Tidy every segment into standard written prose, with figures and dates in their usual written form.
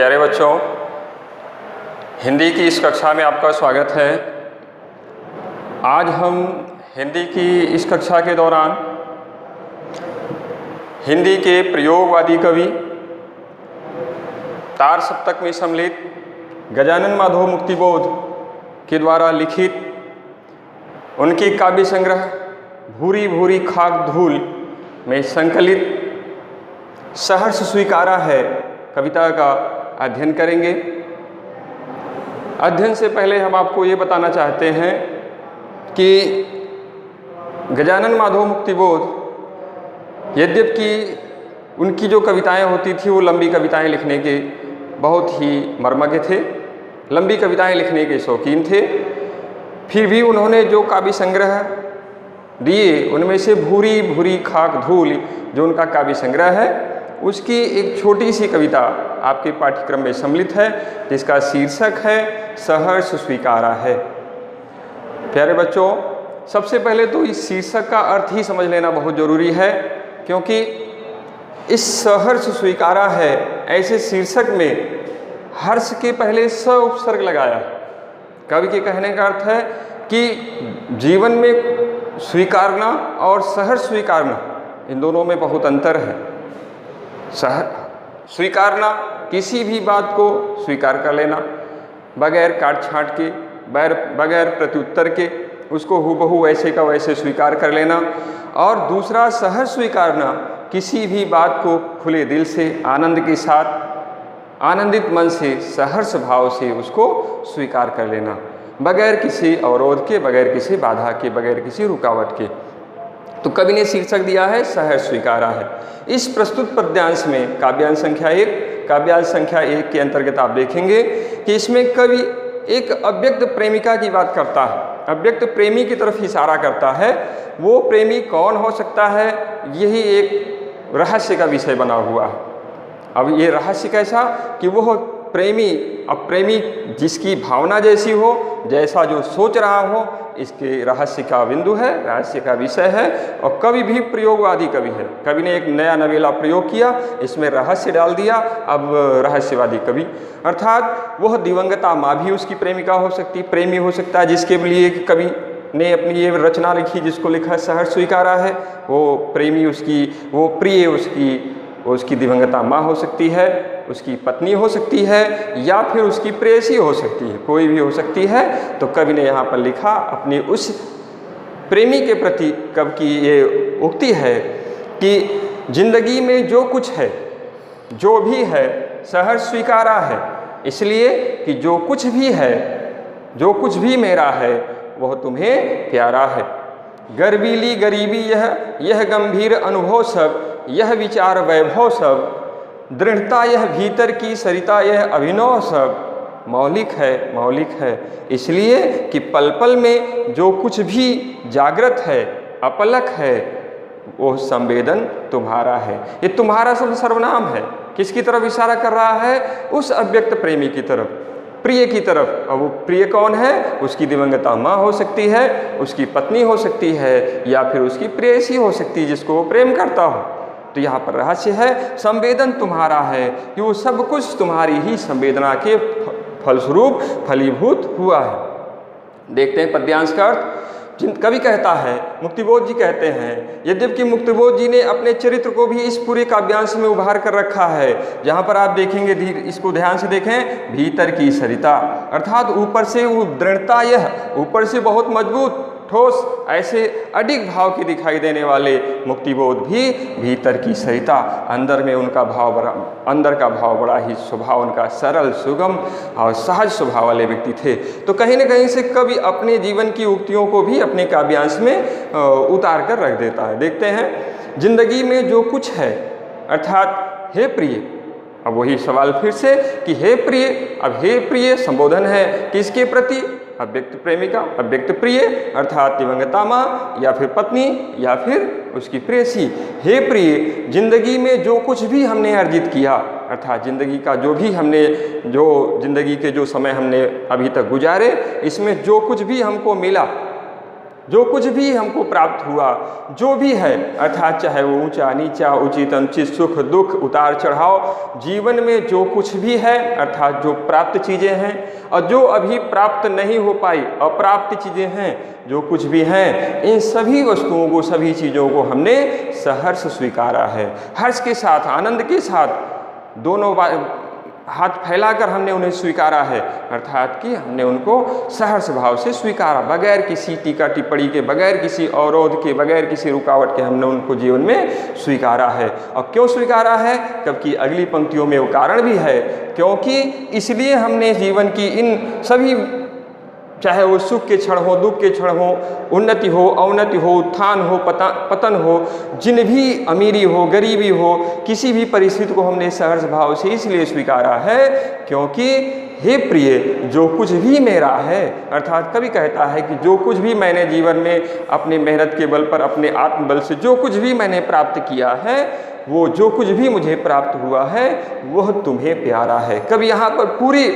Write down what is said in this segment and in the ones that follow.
प्यारे बच्चों, हिंदी की इस कक्षा में आपका स्वागत है। आज हम हिंदी की इस कक्षा के दौरान हिंदी के प्रयोगवादी कवि तार सप्तक में सम्मिलित गजानन माधव मुक्तिबोध के द्वारा लिखित उनकी काव्य संग्रह भूरी भूरी खाक धूल में संकलित सहर्ष स्वीकारा है कविता का अध्ययन करेंगे। अध्ययन से पहले हम आपको ये बताना चाहते हैं कि गजानन माधव मुक्तिबोध यद्यपि उनकी जो कविताएं होती थी वो लंबी कविताएं लिखने के बहुत ही मर्मज्ञ थे, लंबी कविताएं लिखने के शौकीन थे। फिर भी उन्होंने जो काव्य संग्रह दिए उनमें से भूरी भूरी खाक धूल जो उनका काव्य संग्रह है उसकी एक छोटी सी कविता आपके पाठ्यक्रम में सम्मिलित है जिसका शीर्षक है सहर्ष स्वीकारा है। प्यारे बच्चों, सबसे पहले तो इस शीर्षक का अर्थ ही समझ लेना बहुत ज़रूरी है, क्योंकि इस सहर्ष स्वीकारा है ऐसे शीर्षक में हर्ष के पहले स उपसर्ग लगाया। कवि के कहने का अर्थ है कि जीवन में स्वीकारना और सहर्ष स्वीकारना इन दोनों में बहुत अंतर है। स्वीकारना किसी भी बात को स्वीकार कर लेना बगैर काट छांट के, बगैर प्रत्युत्तर के, उसको हूबहू वैसे का वैसे स्वीकार कर लेना। और दूसरा सहर्ष स्वीकारना, किसी भी बात को खुले दिल से, आनंद के साथ, आनंदित मन से, सहर्ष भाव से उसको स्वीकार कर लेना बगैर किसी अवरोध के, बगैर किसी बाधा के, बगैर किसी रुकावट के। तो कवि ने शीर्षक दिया है सहर्ष स्वीकारा है। इस प्रस्तुत पद्यांश में काव्यांश संख्या 1 के अंतर्गत आप देखेंगे कि इसमें कवि एक अव्यक्त प्रेमिका की बात करता है, अव्यक्त प्रेमी की तरफ इशारा करता है। वो प्रेमी कौन हो सकता है, यही एक रहस्य का विषय बना हुआ है। अब ये रहस्य कैसा कि वह प्रेमी, अब प्रेमी जिसकी भावना जैसी हो, जैसा जो सोच रहा हो, इसके रहस्य का बिंदु है, रहस्य का विषय है। और कवि भी प्रयोगवादी कवि है। कवि ने एक नया नवेला प्रयोग किया, इसमें रहस्य डाल दिया। अब रहस्यवादी कवि अर्थात वह दिवंगता माँ भी उसकी प्रेमिका हो सकती, प्रेमी हो सकता है, जिसके लिए कवि ने अपनी ये रचना लिखी जिसको लिखा सहर्ष स्वीकारा है। वो प्रेमी उसकी, वो प्रिय उसकी दिवंगता माँ हो सकती है, उसकी पत्नी हो सकती है, या फिर उसकी प्रेयसी हो सकती है, कोई भी हो सकती है। तो कवि ने यहाँ पर लिखा अपनी उस प्रेमी के प्रति कवि की ये उक्ति है कि जिंदगी में जो कुछ है, जो भी है, सहर्ष स्वीकारा है। इसलिए कि जो कुछ भी है, जो कुछ भी मेरा है, वह तुम्हें प्यारा है। गर्वीली गरीबी यह गंभीर अनुभव सब, यह विचार वैभव सब, दृढ़ता यह भीतर की सरिता यह अभिनव सब, मौलिक है। इसलिए कि पल पल में जो कुछ भी जागृत है, अपलक है, वो संवेदन तुम्हारा है। ये तुम्हारा शब्द सर्वनाम है। किसकी तरफ इशारा कर रहा है? उस अव्यक्त प्रेमी की तरफ, प्रिय की तरफ। अब वो प्रिय कौन है? उसकी दिवंगता माँ हो सकती है, उसकी पत्नी हो सकती है, या फिर उसकी प्रेयसी हो सकती है जिसको वो प्रेम करता हो। तो यहाँ पर रहस्य है संवेदन तुम्हारा है कि वो सब कुछ तुम्हारी ही संवेदना के फलस्वरूप फलीभूत हुआ है। देखते हैं पद्यांश का अर्थ। कवि कहता है, मुक्तिबोध जी कहते हैं, यद्यपि मुक्तिबोध जी ने अपने चरित्र को भी इस पूरे काव्यांश में उभार कर रखा है। जहाँ पर आप देखेंगे, इसको ध्यान से देखें, भीतर की सरिता अर्थात ऊपर से वो दृढ़ता, यह ऊपर से बहुत मजबूत ठोस ऐसे अडिग भाव के दिखाई देने वाले मुक्तिबोध भी भीतर की सरिता, अंदर में उनका भाव अंदर का भाव बड़ा ही स्वभाव उनका सरल, सुगम और सहज स्वभाव वाले व्यक्ति थे। तो कहीं न कहीं से कवि अपने जीवन की उक्तियों को भी अपने काव्यांश में उतार कर रख देता है। देखते हैं, जिंदगी में जो कुछ है अर्थात हे प्रिय। अब वही सवाल फिर से कि हे प्रिय। अब हे प्रिय संबोधन है किसके प्रति? अव्यक्त प्रेमिका, अव्यक्त प्रिय अर्थात दिवंगता माँ, या फिर पत्नी, या फिर उसकी प्रेयसी। हे प्रिय, जिंदगी में जो कुछ भी हमने अर्जित किया अर्थात जिंदगी का जो भी हमने, जो जिंदगी के जो समय हमने अभी तक गुजारे, इसमें जो कुछ भी हमको मिला, जो कुछ भी हमको प्राप्त हुआ, जो भी है, अर्थात चाहे वो ऊंचा नीचा, उचित अनुचित, सुख दुख, उतार चढ़ाव, जीवन में जो कुछ भी है, अर्थात जो प्राप्त चीज़ें हैं और जो अभी प्राप्त नहीं हो पाई अप्राप्त चीज़ें हैं, जो कुछ भी हैं, इन सभी वस्तुओं को, सभी चीज़ों को हमने सहर्ष स्वीकारा है। हर्ष के साथ, आनंद के साथ, दोनों हाथ फैलाकर हमने उन्हें स्वीकारा है, अर्थात कि हमने उनको सहर्ष भाव से स्वीकारा, बगैर किसी टीका टिप्पणी के, बगैर किसी अवरोध के, बगैर किसी रुकावट के हमने उनको जीवन में स्वीकारा है। और क्यों स्वीकारा है? क्योंकि अगली पंक्तियों में वो कारण भी है, क्योंकि इसलिए हमने जीवन की इन सभी, चाहे वो सुख के क्षण हो, दुख के क्षण हो, उन्नति हो, अवनति हो, उत्थान हो, पतन हो, जिन भी अमीरी हो, गरीबी हो, किसी भी परिस्थिति को हमने सहर्ष भाव से इसलिए स्वीकारा है क्योंकि हे प्रिय, जो कुछ भी मेरा है, अर्थात कवि कहता है कि जो कुछ भी मैंने जीवन में अपनी मेहनत के बल पर, अपने आत्मबल से जो कुछ भी मैंने प्राप्त किया है, वो जो कुछ भी मुझे प्राप्त हुआ है वह तुम्हें प्यारा है। कवि यहाँ पर पूरी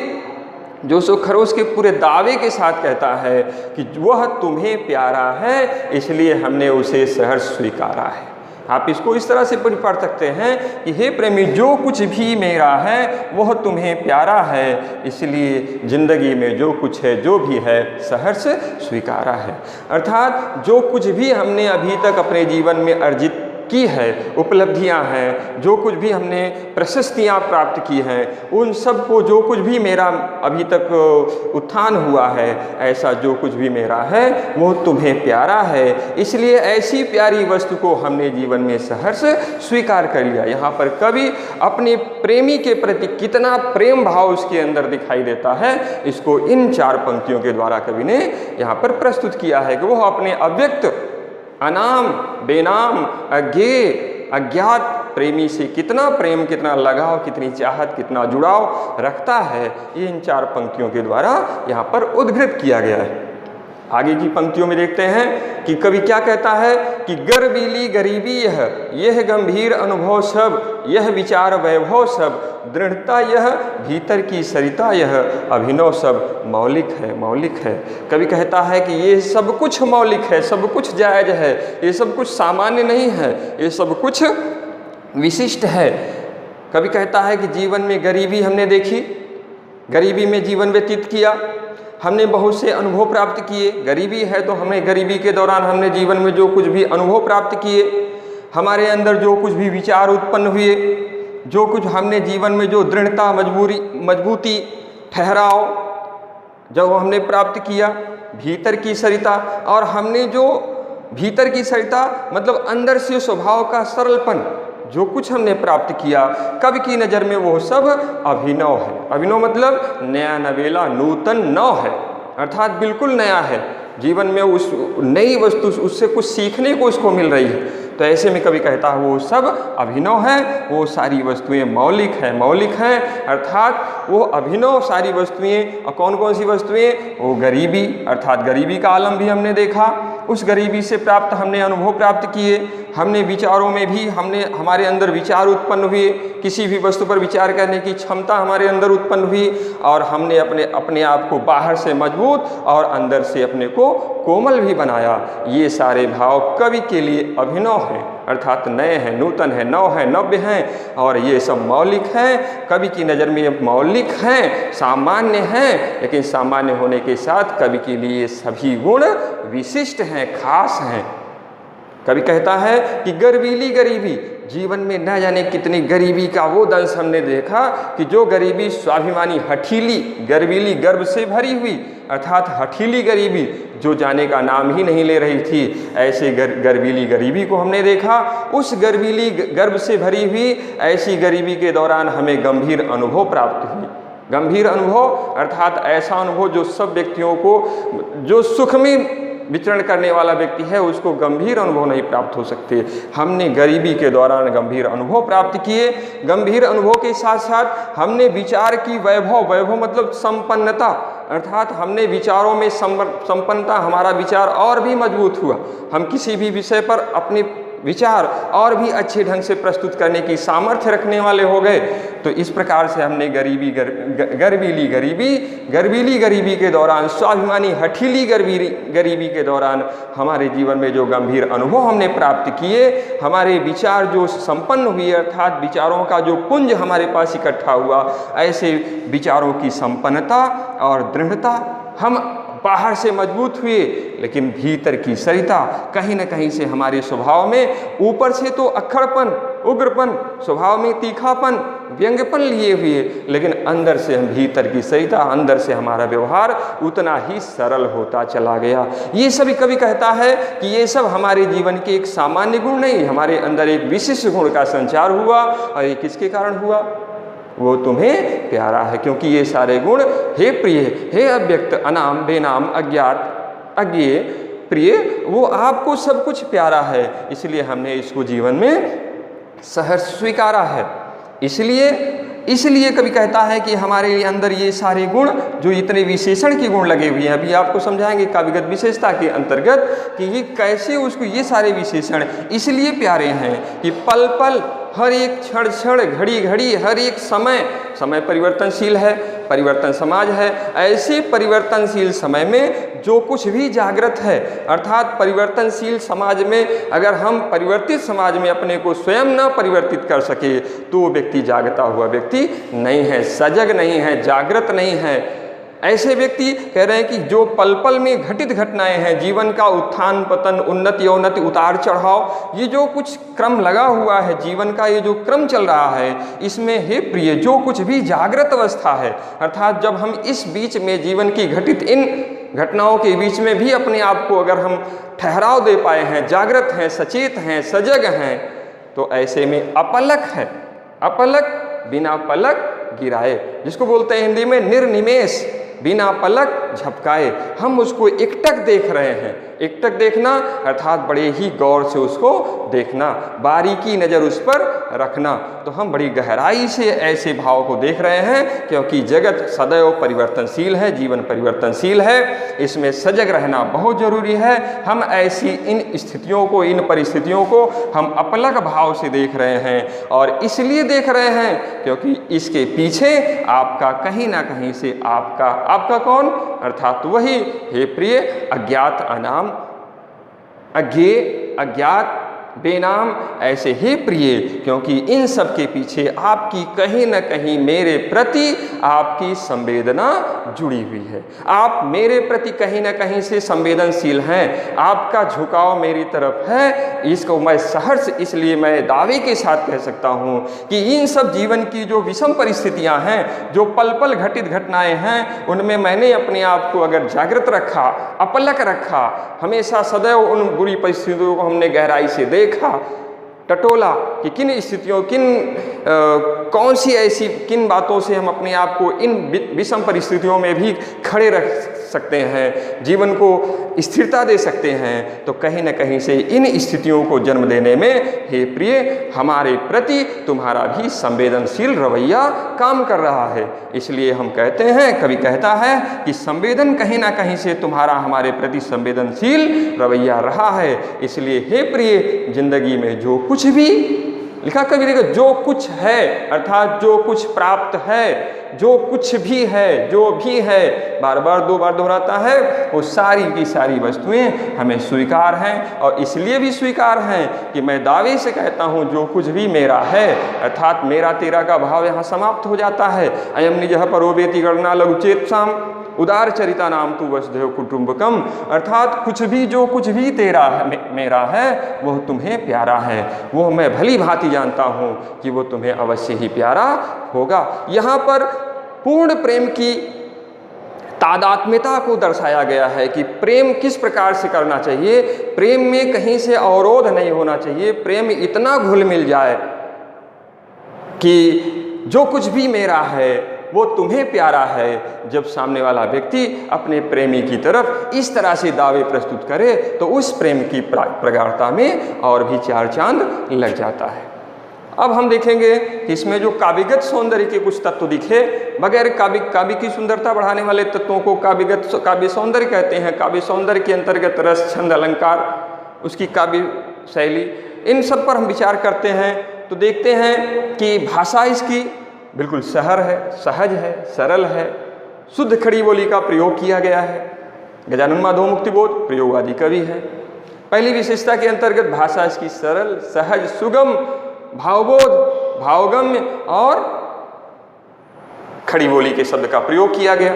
जोश व खरोश के पूरे दावे के साथ कहता है कि वह तुम्हें प्यारा है, इसलिए हमने उसे सहर्ष स्वीकारा है। आप इसको इस तरह से पढ़ सकते हैं कि हे प्रेमी, जो कुछ भी मेरा है वह तुम्हें प्यारा है, इसलिए जिंदगी में जो कुछ है, जो भी है, सहर्ष स्वीकारा है। अर्थात जो कुछ भी हमने अभी तक अपने जीवन में अर्जित की है, उपलब्धियां हैं, जो कुछ भी हमने प्रशस्तियां प्राप्त की हैं, उन सब को, जो कुछ भी मेरा अभी तक उत्थान हुआ है, ऐसा जो कुछ भी मेरा है वो तुम्हें प्यारा है, इसलिए ऐसी प्यारी वस्तु को हमने जीवन में सहर्ष स्वीकार कर लिया। यहाँ पर कवि अपने प्रेमी के प्रति कितना प्रेम भाव उसके अंदर दिखाई देता है, इसको इन 4 पंक्तियों के द्वारा कवि ने यहाँ पर प्रस्तुत किया है कि वह अपने अव्यक्त, अनाम, बेनाम, अज्ञेय, अज्ञात प्रेमी से कितना प्रेम, कितना लगाव, कितनी चाहत, कितना जुड़ाव रखता है, ये इन 4 पंक्तियों के द्वारा यहाँ पर उद्धृत किया गया है। आगे की पंक्तियों में देखते हैं कि कवि क्या कहता है कि गर्वीली गरीबी यह गंभीर अनुभव सब, यह विचार वैभव सब, दृढ़ता यह भीतर की सरिता यह, अभिनव सब मौलिक है, मौलिक है। कवि कहता है कि ये सब कुछ मौलिक है, सब कुछ जायज है, ये सब कुछ सामान्य नहीं है, ये सब कुछ विशिष्ट है। कवि कहता है कि जीवन में गरीबी हमने देखी, गरीबी में जीवन व्यतीत किया, हमने बहुत से अनुभव प्राप्त किए। गरीबी है तो हमें गरीबी के दौरान हमने जीवन में जो कुछ भी अनुभव प्राप्त किए, हमारे अंदर जो कुछ भी विचार उत्पन्न हुए, जो कुछ हमने जीवन में जो दृढ़ता, मजबूती, ठहराव जब हमने प्राप्त किया, भीतर की सरिता, और हमने जो भीतर की सरिता मतलब अंदर से स्वभाव का सरलपन, जो कुछ हमने प्राप्त किया, कवि की नज़र में वो सब अभिनव है। अभिनव मतलब नया, नवेला, नूतन, नव है, अर्थात बिल्कुल नया है। जीवन में उस नई वस्तु, उससे कुछ सीखने को उसको मिल रही है। तो ऐसे में कवि कहता है वो सब अभिनव है, वो सारी वस्तुएं मौलिक है, मौलिक हैं, अर्थात वो अभिनव सारी वस्तुएं। और कौन कौन सी वस्तुएं? वो गरीबी, अर्थात गरीबी का आलम भी हमने देखा, उस गरीबी से प्राप्त हमने अनुभव प्राप्त किए, हमने विचारों में भी हमारे अंदर विचार उत्पन्न हुए, किसी भी वस्तु पर विचार करने की क्षमता हमारे अंदर उत्पन्न हुई, और हमने अपने आप को बाहर से मजबूत और अंदर से अपने को कोमल भी बनाया। ये सारे भाव कवि के लिए अभिनव हैं, अर्थात नए हैं, नूतन हैं, नव हैं, नव्य हैं, और ये सब मौलिक हैं। कवि की नज़र में ये मौलिक हैं, सामान्य हैं, लेकिन सामान्य होने के साथ कवि के लिए सभी गुण विशिष्ट हैं, खास हैं। कवि कहता है कि गर्वीली गरीबी, जीवन में न जाने कितनी गरीबी का वो दंश हमने देखा कि जो गरीबी स्वाभिमानी, हठीली, गर्वीली, गर्व से भरी हुई, अर्थात हठीली गरीबी जो जाने का नाम ही नहीं ले रही थी, ऐसे गर्वीली गरीबी को हमने देखा। उस गर्वीली, गर्व से भरी हुई ऐसी गरीबी के दौरान हमें गंभीर अनुभव प्राप्त हुई। गंभीर अनुभव अर्थात ऐसा अनुभव जो सब व्यक्तियों को, जो सुख में विचरण करने वाला व्यक्ति है उसको गंभीर अनुभव नहीं प्राप्त हो सकते। हमने गरीबी के दौरान गंभीर अनुभव प्राप्त किए। गंभीर अनुभव के साथ साथ हमने विचार की वैभव, वैभव मतलब संपन्नता, अर्थात हमने विचारों में संपन्नता, हमारा विचार और भी मजबूत हुआ। हम किसी भी विषय पर अपने विचार और भी अच्छे ढंग से प्रस्तुत करने की सामर्थ्य रखने वाले हो गए। तो इस प्रकार से हमने गर्वीली गरीबी के दौरान, स्वाभिमानी हठीली गरीबी के दौरान हमारे जीवन में जो गंभीर अनुभव हमने प्राप्त किए, हमारे विचार जो संपन्न हुए, अर्थात विचारों का जो पुंज हमारे पास इकट्ठा हुआ, ऐसे विचारों की संपन्नता और दृढ़ता, हम बाहर से मजबूत हुए लेकिन भीतर की सरिता कहीं न कहीं से हमारे स्वभाव में, ऊपर से तो अक्खड़पन, उग्रपन, स्वभाव में तीखापन, व्यंग्यपन लिए हुए, लेकिन अंदर से हम भीतर की सरिता, अंदर से हमारा व्यवहार उतना ही सरल होता चला गया। ये सभी कवि कहता है कि ये सब हमारे जीवन के एक सामान्य गुण नहीं, हमारे अंदर एक विशिष्ट गुण का संचार हुआ। और ये किसके कारण हुआ? वो तुम्हें प्यारा है, क्योंकि ये सारे गुण, हे प्रिय, हे अव्यक्त, अनाम, बेनाम, अज्ञात, अज्ञेय, प्रिय, वो आपको सब कुछ प्यारा है, इसलिए हमने इसको जीवन में सहर्ष स्वीकारा है। इसलिए कभी कहता है कि हमारे अंदर ये सारे गुण, जो इतने विशेषण के गुण लगे हुए हैं, अभी आपको समझाएंगे काव्यगत विशेषता के अंतर्गत कि ये कैसे उसको, ये सारे विशेषण इसलिए प्यारे हैं कि पल पल, हर एक क्षण क्षण, घड़ी घड़ी, हर एक समय परिवर्तनशील है, परिवर्तन समाज है। ऐसे परिवर्तनशील समय में जो कुछ भी जागृत है, अर्थात परिवर्तनशील समाज में अगर हम परिवर्तित समाज में अपने को स्वयं न परिवर्तित कर सके तो वो व्यक्ति जागता हुआ व्यक्ति नहीं है, सजग नहीं है, जागृत नहीं है। ऐसे व्यक्ति कह रहे हैं कि जो पल पल में घटित घटनाएं हैं, जीवन का उत्थान पतन, उन्नति अवनति, उतार चढ़ाव, ये जो कुछ क्रम लगा हुआ है, जीवन का ये जो क्रम चल रहा है, इसमें हे प्रिय जो कुछ भी जागृत अवस्था है, अर्थात जब हम इस बीच में जीवन की घटित इन घटनाओं के बीच में भी अपने आप को अगर हम ठहराव दे पाए हैं, जागृत हैं, सचेत हैं, सजग हैं, तो ऐसे में अपलक है, अपलक बिना पलक गिराए, जिसको बोलते हैं हिंदी में निर्निमेष, बिना पलक झपकाए, हम उसको एकटक देख रहे हैं। एकटक देखना अर्थात बड़े ही गौर से उसको देखना, बारीकी नज़र उस पर रखना। तो हम बड़ी गहराई से ऐसे भाव को देख रहे हैं, क्योंकि जगत सदैव परिवर्तनशील है, जीवन परिवर्तनशील है, इसमें सजग रहना बहुत जरूरी है। हम ऐसी इन स्थितियों को, इन परिस्थितियों को हम अपलक भाव से देख रहे हैं, और इसलिए देख रहे हैं क्योंकि इसके पीछे आपका कहीं ना कहीं से आपका कौन, अर्थात वही हे प्रिय अज्ञात, अनाम, अज्ञेय, अज्ञात, बेनाम, ऐसे ही प्रिय, क्योंकि इन सब के पीछे आपकी कहीं न कहीं मेरे प्रति आपकी संवेदना जुड़ी हुई है। आप मेरे प्रति कहीं न कहीं से संवेदनशील हैं, आपका झुकाव मेरी तरफ है। इसको मैं सहर्ष, इसलिए मैं दावे के साथ कह सकता हूँ कि इन सब जीवन की जो विषम परिस्थितियाँ हैं, जो पल पल घटित घटनाएँ हैं, उनमें मैंने अपने आप को अगर जागृत रखा, अपलक रखा, हमेशा सदैव उन बुरी परिस्थितियों को हमने गहराई से देखा, टटोला कि किन स्थितियों, कौन सी ऐसी किन बातों से हम अपने आप को इन विषम परिस्थितियों में भी खड़े रख सकते हैं, जीवन को स्थिरता दे सकते हैं, तो कहीं न कहीं से इन स्थितियों को जन्म देने में हे प्रिय हमारे प्रति तुम्हारा भी संवेदनशील रवैया काम कर रहा है। इसलिए हम कहते हैं, कवि कहता है कि संवेदन कहीं ना कहीं से तुम्हारा हमारे प्रति संवेदनशील रवैया रहा है। इसलिए हे प्रिय जिंदगी में जो कुछ भी लिखा कवि, देखो, जो कुछ है अर्थात जो कुछ प्राप्त है, जो कुछ भी है, जो भी है, बार बार 2 बार दोहराता है, वो सारी की सारी वस्तुएं हमें स्वीकार हैं। और इसलिए भी स्वीकार हैं कि मैं दावे से कहता हूँ जो कुछ भी मेरा है, अर्थात मेरा तेरा का भाव यहाँ समाप्त हो जाता है। अयम निजः परोवेति गणना लघुचेतसाम उदार चरिता नाम तू वसुधैव कुटुंबकम, अर्थात कुछ भी, जो कुछ भी तेरा है, मेरा है, वह तुम्हें प्यारा है। वो मैं भली भांति जानता हूँ कि वो तुम्हें अवश्य ही प्यारा होगा। यहाँ पर पूर्ण प्रेम की तादात्म्यता को दर्शाया गया है कि प्रेम किस प्रकार से करना चाहिए। प्रेम में कहीं से अवरोध नहीं होना चाहिए, प्रेम इतना घुल मिल जाए कि जो कुछ भी मेरा है वो तुम्हें प्यारा है। जब सामने वाला व्यक्ति अपने प्रेमी की तरफ इस तरह से दावे प्रस्तुत करे तो उस प्रेम की प्रगाढ़ता में और भी 4 चांद लग जाता है। अब हम देखेंगे कि इसमें जो काव्यगत सौंदर्य के कुछ तत्व दिखे, बगैर काव्य की सुंदरता बढ़ाने वाले तत्वों को काव्य सौंदर्य कहते हैं। काव्य सौंदर्य के अंतर्गत रस, छंद, अलंकार, उसकी काव्य शैली, इन सब पर हम विचार करते हैं तो देखते हैं कि भाषा इसकी बिल्कुल सहज है, सरल है, शुद्ध खड़ी बोली का प्रयोग किया गया है। गजानन माधव मुक्तिबोध प्रयोगवादी कवि है। पहली विशेषता के अंतर्गत भाषा इसकी सरल, सहज, सुगम, भावबोध, भावगम्य और खड़ी बोली के शब्द का प्रयोग किया गया।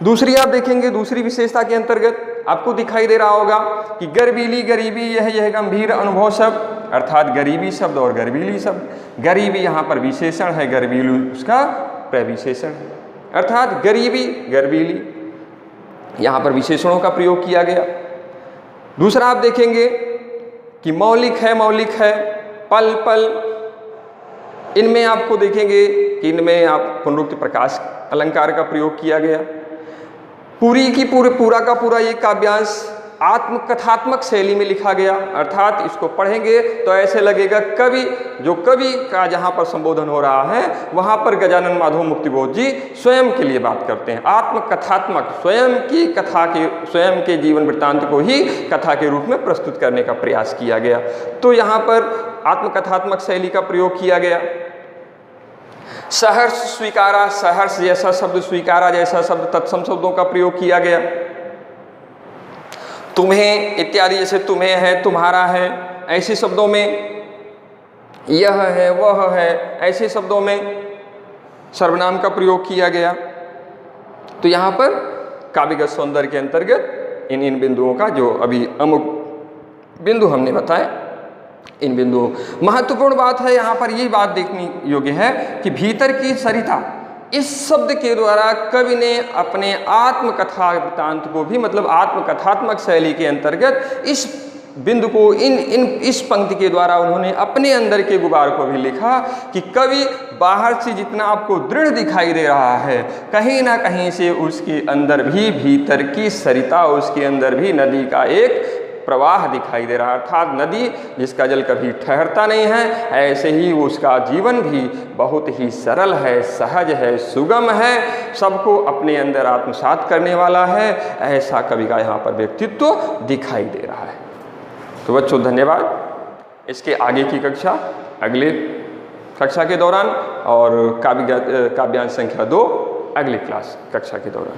दूसरी आप देखेंगे, दूसरी विशेषता के अंतर्गत आपको दिखाई दे रहा होगा कि गर्वीली, गरीबी, यह गंभीर अनुभव शब्द, अर्थात गरीबी शब्द और गर्वीली शब्द। गरीबी यहाँ पर विशेषण है, गर्वीली उसका प्रविशेषण है, अर्थात गरीबी, गर्वीली यहाँ पर विशेषणों का प्रयोग किया गया। दूसरा आप देखेंगे कि मौलिक है, पल पल, इनमें आपको देखेंगे कि इनमें आप पुनरुक्ति प्रकाश अलंकार का प्रयोग किया गया। पूरा का पूरा ये काव्यांश आत्मकथात्मक शैली में लिखा गया, अर्थात इसको पढ़ेंगे तो ऐसे लगेगा कवि का जहाँ पर संबोधन हो रहा है वहाँ पर गजानन माधव मुक्तिबोध जी स्वयं के लिए बात करते हैं। आत्मकथात्मक, स्वयं के जीवन वृत्तांत को ही कथा के रूप में प्रस्तुत करने का प्रयास किया गया। तो यहाँ पर आत्मकथात्मक शैली का प्रयोग किया गया। सहर्ष स्वीकारा, सहर्ष जैसा शब्द, स्वीकारा जैसा शब्द, तत्सम शब्दों का प्रयोग किया गया। तुम्हें इत्यादि, जैसे तुम्हें है, तुम्हारा है, ऐसे शब्दों में, यह है, वह है, ऐसे शब्दों में सर्वनाम का प्रयोग किया गया। तो यहाँ पर काव्यगत सौंदर्य के अंतर्गत इन बिंदुओं का, जो अभी अमुक बिंदु हमने बताए, इन बिंदुओं, महत्वपूर्ण बात है यहाँ पर ये बात देखने योग्य है कि भीतर की सरिता, इस शब्द के द्वारा कवि ने अपने आत्मकथा वृत्तांत को भी, मतलब आत्मकथात्मक शैली के अंतर्गत इस बिंदु को, इस पंक्ति के द्वारा उन्होंने अपने अंदर के गुबार को भी लिखा कि कवि बाहर से जितना आपको दृढ़ दिखाई दे रहा है, कहीं ना कहीं से उसके अंदर भी भीतर की सरिता, उसके अंदर भी नदी का एक प्रवाह दिखाई दे रहा है, अर्थात नदी जिसका जल कभी ठहरता नहीं है, ऐसे ही उसका जीवन भी बहुत ही सरल है, सहज है, सुगम है, सबको अपने अंदर आत्मसात करने वाला है, ऐसा कवि का यहाँ पर व्यक्तित्व दिखाई दे रहा है। तो बच्चों धन्यवाद। इसके आगे की कक्षा अगले कक्षा के दौरान और काव्यांश संख्या 2 अगली कक्षा के दौरान।